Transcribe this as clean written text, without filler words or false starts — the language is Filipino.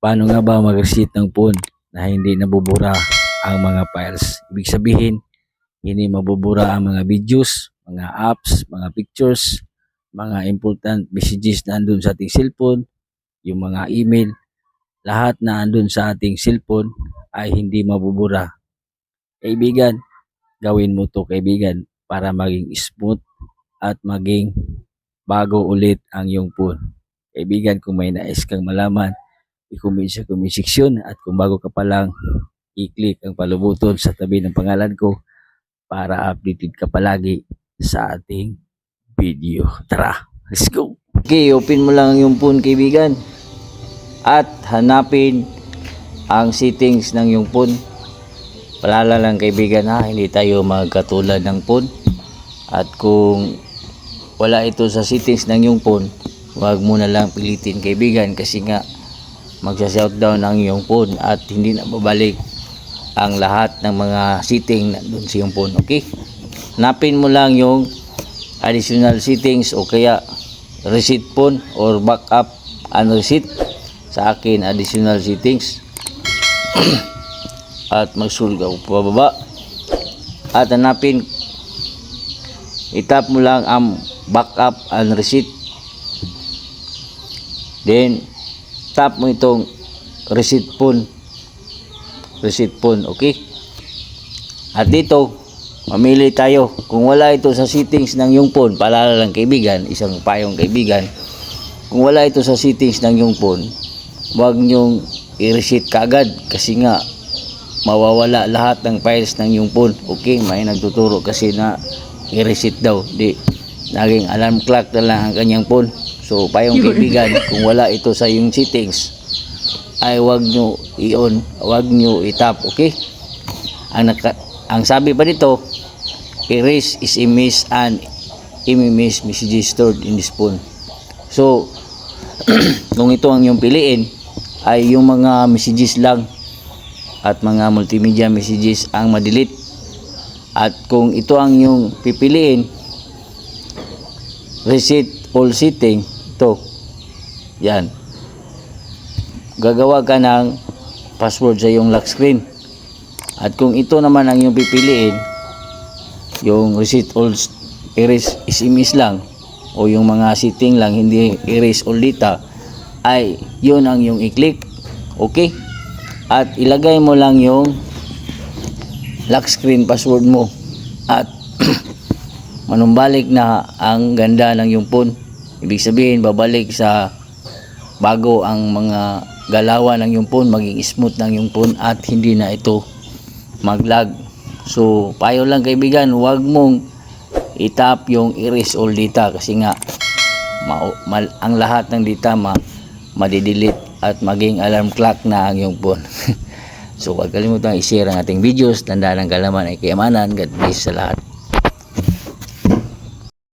Paano nga ba mag-reset ng phone na hindi nabubura ang mga files? Ibig sabihin, hindi mabubura ang mga videos, mga apps, mga pictures, mga important messages na andun sa ating cellphone, yung mga email, lahat na andun sa ating cellphone ay hindi mabubura. Kaibigan, gawin mo to kaibigan para maging smooth at maging bago ulit ang iyong phone. Kaibigan, kung may nais kang malaman, i-comment sa comment section at kung bago ka pa lang, i-click ang palubuton sa tabi ng pangalan ko para updated ka palagi sa ating video. Tara, let's go! Okay, open mo lang yung phone kaibigan at hanapin ang settings ng yung phone. Palala lang kaibigan ha, hindi tayo magkatulad ng phone. At kung wala ito sa settings ng yung phone, huwag mo na lang pilitin kaibigan kasi nga magsa-shutdown ang iyong phone at hindi na babalik ang lahat ng mga setting na doon sa iyong phone. Okay? Hanapin mo lang yung additional settings o kaya reset phone or backup and reset. Sa akin, additional settings. At mag-scroll ka pababa. At hanapin, itap mo lang ang backup and reset. Then, tap mo itong reset phone, okay? At dito mamili tayo. Kung wala ito sa settings ng yung phone, paalala lang kaibigan, isang payong kaibigan, kung wala ito sa settings ng yung phone, huwag nyong i-reset kaagad kasi nga mawawala lahat ng files ng yung phone. Okay, may nagtuturo kasi na i-reset daw, di naging alarm clock na lang ang kanyang phone. So, payong kaibigan, kung wala ito sa yung settings, ay wag nyo i-on, wag nyo i-tap, okay? Ang sabi pa dito, erase SMS and MMS messages stored in this phone. So, kung ito ang yung piliin, ay yung mga messages lang at mga multimedia messages ang ma-delete. At kung ito ang yung pipiliin, reset all setting, ito yan, gagawa ka ng password sa yung lock screen. At kung ito naman ang yung pipiliin, yung reset all erase SMS lang o yung mga setting lang, hindi erase all data, ay yun ang yung i-click. Okay, at ilagay mo lang yung lock screen password mo at manumbalik na ang ganda ng yung phone. Ibig sabihin, babalik sa bago ang mga galawan ng yung phone, maging smooth ng yung phone at hindi na ito mag-lag. So, payo lang kaibigan, huwag mong itap yung erase all data kasi nga ang lahat ng data madidelete at maging alarm clock na ang yung phone. So, huwag kalimutan i-share ang ating videos. Tandaan ang kalaman ay kayamanan. God bless sa lahat.